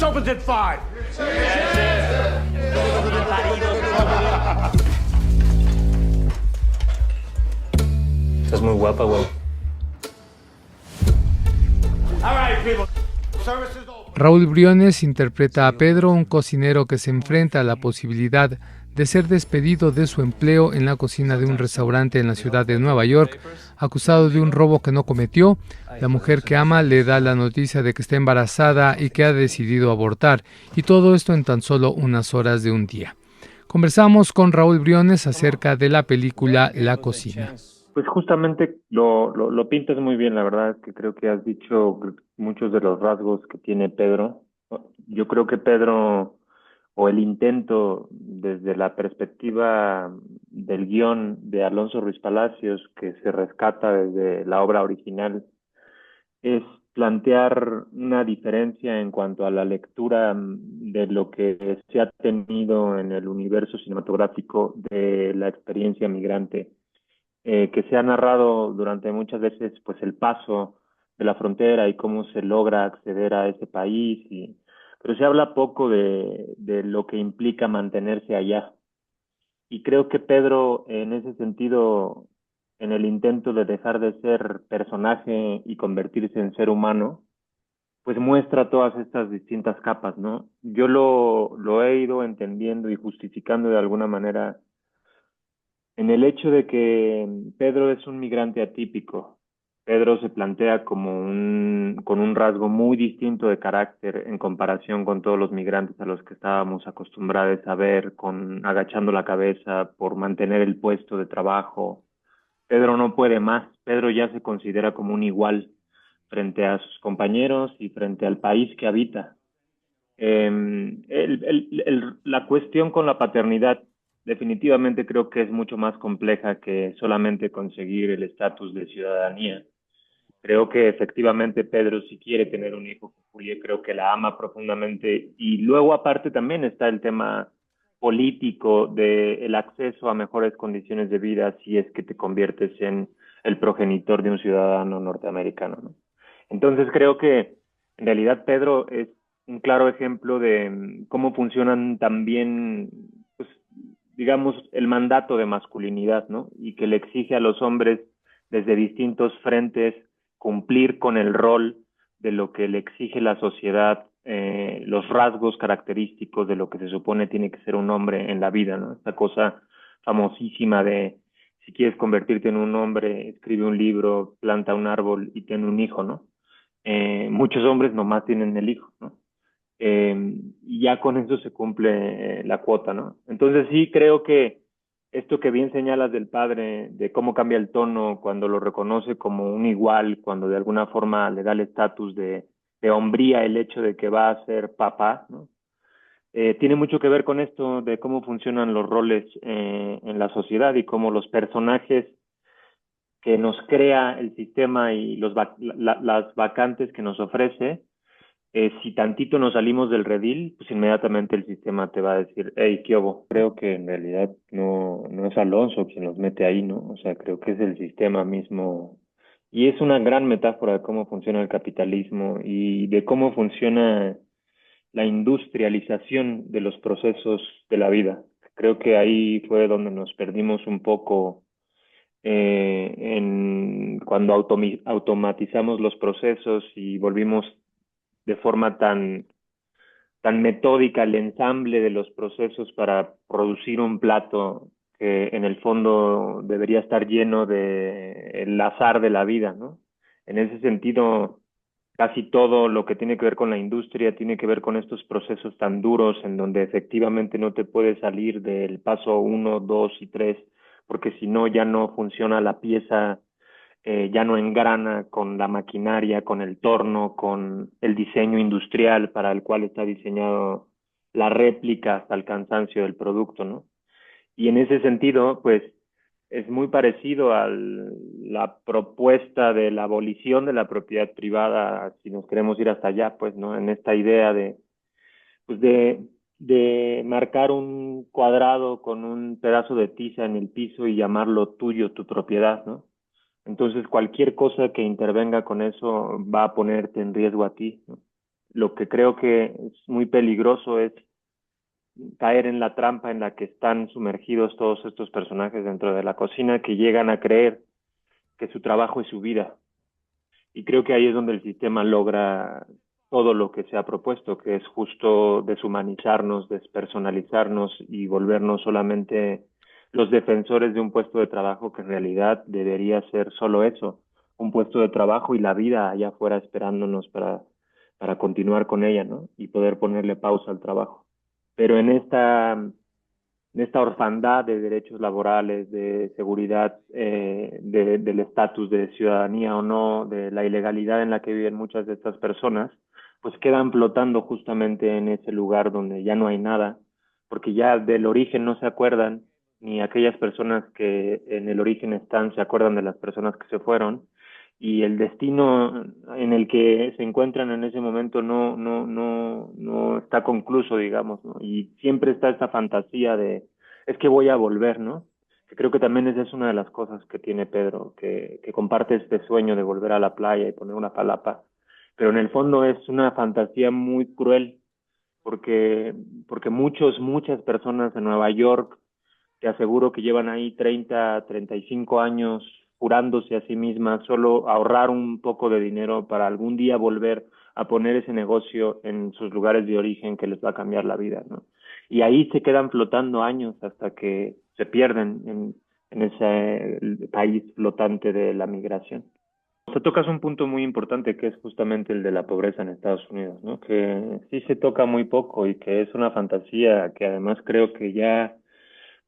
opens at 5. Estás muy guapa, güey. All right, people. Service is over. Raúl Briones interpreta a Pedro, un cocinero que se enfrenta a la posibilidad de ser despedido de su empleo en la cocina de un restaurante en la ciudad de Nueva York, acusado de un robo que no cometió. La mujer que ama le da la noticia de que está embarazada y que ha decidido abortar, y todo esto en tan solo unas horas de un día. Conversamos con Raúl Briones acerca de la película La Cocina. Pues justamente lo pintas muy bien, la verdad es que creo que has dicho muchos de los rasgos que tiene Pedro. Yo creo que Pedro, o el intento desde la perspectiva del guión de Alonso Ruiz Palacios, que se rescata desde la obra original, es plantear una diferencia en cuanto a la lectura de lo que se ha tenido en el universo cinematográfico de la experiencia migrante, que se ha narrado durante muchas veces pues el paso de la frontera y cómo se logra acceder a ese país, pero se habla poco de lo que implica mantenerse allá. Y creo que Pedro, en ese sentido, en el intento de dejar de ser personaje y convertirse en ser humano, pues muestra todas estas distintas capas, ¿no? Yo lo he ido entendiendo y justificando de alguna manera en el hecho de que Pedro es un migrante atípico. Pedro se plantea con un rasgo muy distinto de carácter en comparación con todos los migrantes a los que estábamos acostumbrados a ver, con agachando la cabeza por mantener el puesto de trabajo. Pedro no puede más. Pedro ya se considera como un igual frente a sus compañeros y frente al país que habita. La cuestión con la paternidad definitivamente creo que es mucho más compleja que solamente conseguir el estatus de ciudadanía. Creo que efectivamente Pedro si quiere tener un hijo con Julia, creo que la ama profundamente. Y luego aparte también está el tema político de el acceso a mejores condiciones de vida si es que te conviertes en el progenitor de un ciudadano norteamericano, ¿no? Entonces creo que en realidad Pedro es un claro ejemplo de cómo funcionan también, pues, digamos, el mandato de masculinidad, ¿no? Y que le exige a los hombres desde distintos frentes cumplir con el rol de lo que le exige la sociedad, los rasgos característicos de lo que se supone tiene que ser un hombre en la vida, ¿no? Esta cosa famosísima de si quieres convertirte en un hombre, escribe un libro, planta un árbol y ten un hijo, ¿no? Muchos hombres nomás tienen el hijo, ¿no? Y ya con eso se cumple la cuota, ¿no? Entonces sí creo que esto que bien señalas del padre, de cómo cambia el tono cuando lo reconoce como un igual, cuando de alguna forma le da el estatus de hombría el hecho de que va a ser papá, ¿no? Tiene mucho que ver con esto de cómo funcionan los roles en la sociedad y cómo los personajes que nos crea el sistema y las vacantes que nos ofrece, si tantito nos salimos del redil, pues inmediatamente el sistema te va a decir, hey, ¿qué hubo? Creo que en realidad no es Alonso quien los mete ahí, ¿no? O sea, creo que es el sistema mismo. Y es una gran metáfora de cómo funciona el capitalismo y de cómo funciona la industrialización de los procesos de la vida. Creo que ahí fue donde nos perdimos un poco cuando automatizamos los procesos y volvimos de forma tan metódica el ensamble de los procesos para producir un plato que en el fondo debería estar lleno de el azar de la vida, ¿no? En ese sentido, casi todo lo que tiene que ver con la industria tiene que ver con estos procesos tan duros en donde efectivamente no te puedes salir del paso uno, dos y tres, porque si no ya no funciona la pieza, ya no engrana con la maquinaria, con el torno, con el diseño industrial para el cual está diseñado la réplica hasta el cansancio del producto, ¿no? Y en ese sentido, pues es muy parecido a la propuesta de la abolición de la propiedad privada, si nos queremos ir hasta allá, pues, ¿no? En esta idea pues de marcar un cuadrado con un pedazo de tiza en el piso y llamarlo tuyo, tu propiedad, ¿no? Entonces, cualquier cosa que intervenga con eso va a ponerte en riesgo a ti, ¿no? Lo que creo que es muy peligroso es caer en la trampa en la que están sumergidos todos estos personajes dentro de la cocina, que llegan a creer que su trabajo es su vida. Y creo que ahí es donde el sistema logra todo lo que se ha propuesto, que es justo deshumanizarnos, despersonalizarnos y volvernos solamente los defensores de un puesto de trabajo que en realidad debería ser solo eso, un puesto de trabajo y la vida allá afuera esperándonos para continuar con ella, ¿no? Y poder ponerle pausa al trabajo. Pero en esta orfandad de derechos laborales, de seguridad, del estatus de ciudadanía o no, de la ilegalidad en la que viven muchas de estas personas, pues quedan flotando justamente en ese lugar donde ya no hay nada, porque ya del origen no se acuerdan, ni aquellas personas que en el origen están se acuerdan de las personas que se fueron, y el destino en el que se encuentran en ese momento no está concluso, digamos, ¿no? Y siempre está esta fantasía de, es que voy a volver, ¿no? Que creo que también esa es una de las cosas que tiene Pedro, que comparte este sueño de volver a la playa y poner una palapa, pero en el fondo es una fantasía muy cruel, porque, porque muchas personas en Nueva York, te aseguro que llevan ahí 35 años jurándose a sí mismas solo ahorrar un poco de dinero para algún día volver a poner ese negocio en sus lugares de origen que les va a cambiar la vida, ¿no? Y ahí se quedan flotando años hasta que se pierden en ese país flotante de la migración. O sea, tocas un punto muy importante que es justamente el de la pobreza en Estados Unidos, ¿no? Que sí se toca muy poco y que es una fantasía que además creo que ya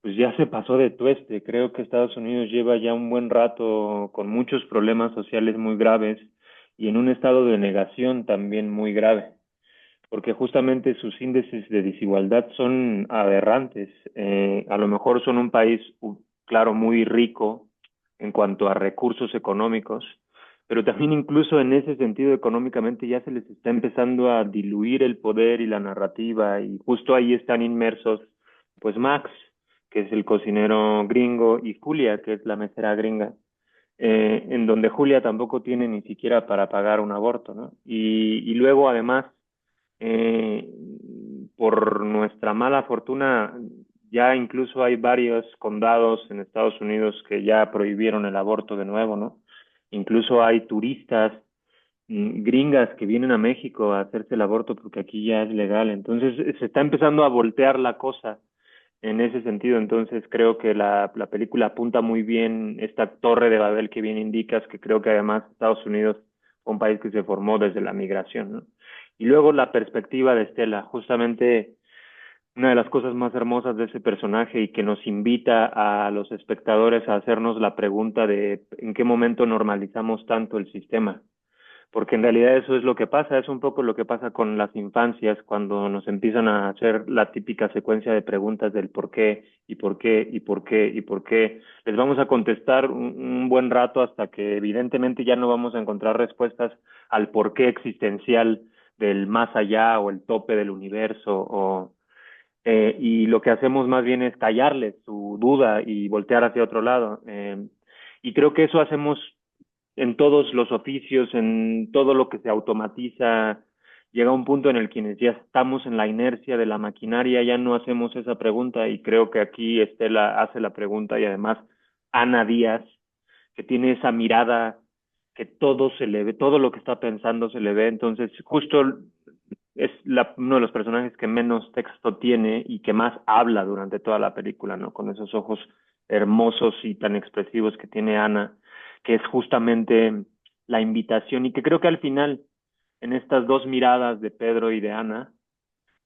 pues ya se pasó de tueste. Creo que Estados Unidos lleva ya un buen rato con muchos problemas sociales muy graves y en un estado de negación también muy grave, porque justamente sus índices de desigualdad son aberrantes. A lo mejor son un país, claro, muy rico en cuanto a recursos económicos, pero también incluso en ese sentido económicamente ya se les está empezando a diluir el poder y la narrativa y justo ahí están inmersos pues Max, que es el cocinero gringo, y Julia, que es la mesera gringa, en donde Julia tampoco tiene ni siquiera para pagar un aborto, ¿no? Y luego además eh, por nuestra mala fortuna, ya incluso hay varios condados en Estados Unidos que ya prohibieron el aborto de nuevo, ¿no? Incluso hay turistas gringas que vienen a México a hacerse el aborto porque aquí ya es legal. Entonces se está empezando a voltear la cosa en ese sentido. Entonces creo que la película apunta muy bien esta torre de Babel que bien indicas, que creo que además Estados Unidos fue un país que se formó desde la migración, ¿no? Y luego la perspectiva de Estela, justamente una de las cosas más hermosas de ese personaje y que nos invita a los espectadores a hacernos la pregunta de en qué momento normalizamos tanto el sistema, porque en realidad eso es lo que pasa, es un poco lo que pasa con las infancias cuando nos empiezan a hacer la típica secuencia de preguntas del por qué y por qué y por qué y por qué. Les vamos a contestar un buen rato hasta que evidentemente ya no vamos a encontrar respuestas al por qué existencial del más allá o el tope del universo y lo que hacemos más bien es callarles su duda y voltear hacia otro lado. Y creo que eso hacemos en todos los oficios, en todo lo que se automatiza. Llega un punto en el que ya estamos en la inercia de la maquinaria, ya no hacemos esa pregunta y creo que aquí Estela hace la pregunta y además Ana Díaz, que tiene esa mirada que todo se le ve, todo lo que está pensando se le ve, entonces justo es uno de los personajes que menos texto tiene y que más habla durante toda la película, ¿no? Con esos ojos hermosos y tan expresivos que tiene Ana, que es justamente la invitación y que creo que al final, en estas dos miradas de Pedro y de Ana,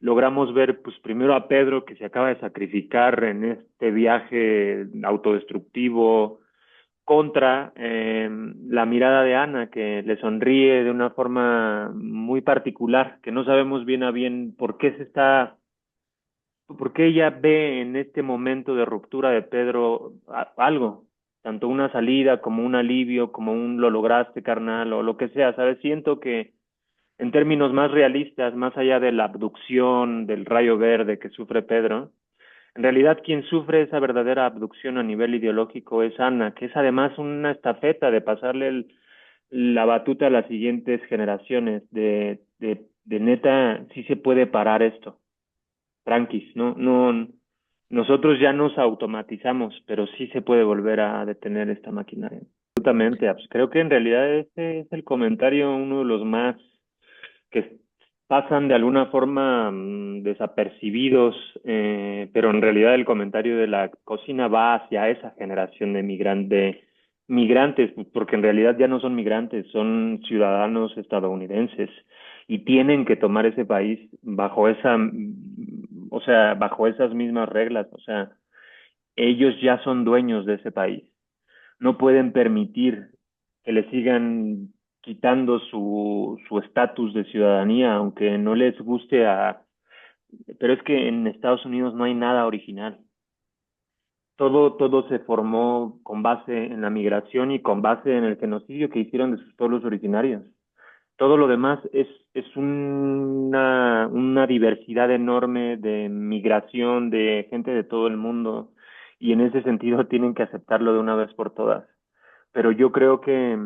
logramos ver, pues primero a Pedro que se acaba de sacrificar en este viaje autodestructivo, contra la mirada de Ana, que le sonríe de una forma muy particular, que no sabemos bien a bien por qué ella ve en este momento de ruptura de Pedro algo, tanto una salida como un alivio, como un lo lograste, carnal, o lo que sea, ¿sabes? Siento que en términos más realistas, más allá de la abducción, del rayo verde que sufre Pedro, en realidad, quien sufre esa verdadera abducción a nivel ideológico es Ana, que es además una estafeta de pasarle la batuta a las siguientes generaciones, de neta, sí se puede parar esto. Tranquis, no, nosotros ya nos automatizamos, pero sí se puede volver a detener esta maquinaria. Absolutamente, pues creo que en realidad este es el comentario, uno de los más que pasan de alguna forma desapercibidos, pero en realidad el comentario de la cocina va hacia esa generación de migrantes, porque en realidad ya no son migrantes, son ciudadanos estadounidenses y tienen que tomar ese país bajo o sea, bajo esas mismas reglas, o sea, ellos ya son dueños de ese país, no pueden permitir que le sigan quitando su estatus de ciudadanía, aunque no les guste pero es que en Estados Unidos no hay nada original. Todo se formó con base en la migración y con base en el genocidio que hicieron de sus pueblos originarios. Todo lo demás es una diversidad enorme de migración, de gente de todo el mundo, y en ese sentido tienen que aceptarlo de una vez por todas. Pero yo creo que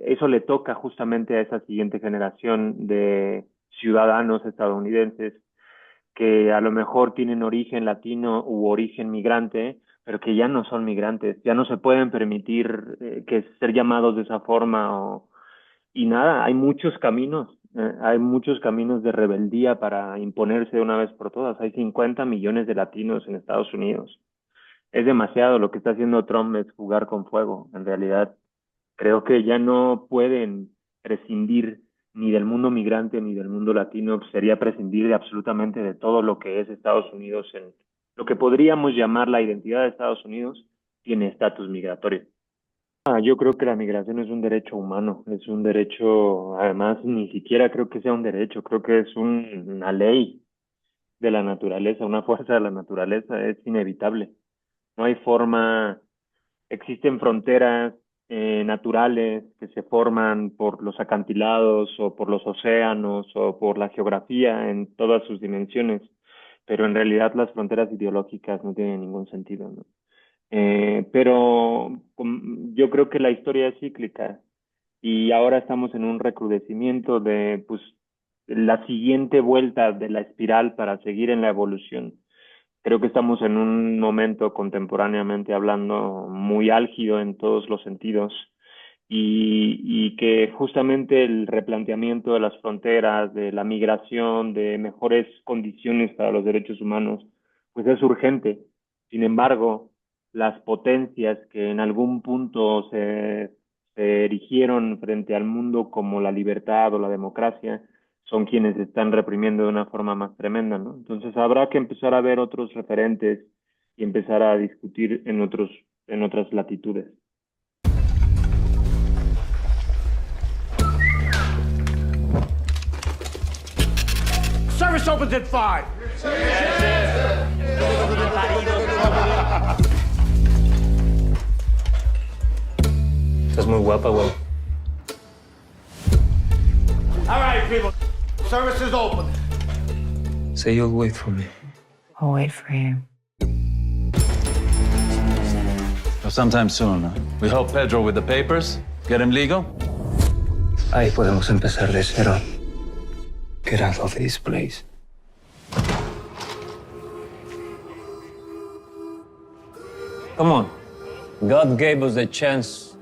eso le toca justamente a esa siguiente generación de ciudadanos estadounidenses que a lo mejor tienen origen latino u origen migrante, pero que ya no son migrantes, ya no se pueden permitir que ser llamados de esa forma y nada, hay muchos caminos de rebeldía para imponerse de una vez por todas. Hay 50 millones de latinos en Estados Unidos. Es demasiado. Lo que está haciendo Trump es jugar con fuego. En realidad, creo que ya no pueden prescindir ni del mundo migrante ni del mundo latino. Sería prescindir de absolutamente de todo lo que es Estados Unidos en lo que podríamos llamar la identidad de Estados Unidos tiene estatus migratorio. Yo creo que la migración es un derecho humano, es un derecho, además ni siquiera creo que sea un derecho, creo que es una ley de la naturaleza, una fuerza de la naturaleza, es inevitable. No hay forma, existen fronteras naturales que se forman por los acantilados o por los océanos o por la geografía en todas sus dimensiones, pero en realidad las fronteras ideológicas no tienen ningún sentido, ¿no? Pero yo creo que la historia es cíclica y ahora estamos en un recrudecimiento de pues la siguiente vuelta de la espiral para seguir en la evolución. Creo que estamos en un momento contemporáneamente hablando muy álgido en todos los sentidos y que justamente el replanteamiento de las fronteras, de la migración, de mejores condiciones para los derechos humanos, pues es urgente. Sin embargo, las potencias que en algún punto se erigieron frente al mundo como la libertad o la democracia, son quienes están reprimiendo de una forma más tremenda, ¿no? Entonces habrá que empezar a ver otros referentes y empezar a discutir en otras latitudes. Service opens at 5. Estás muy guapa, güey. All right, people. Service is open. Say you'll wait for me. I'll wait for you. So sometime soon, huh? We help Pedro with the papers, get him legal. Ahí podemos empezar de cero. Get out of this place. Come on. God gave us the chance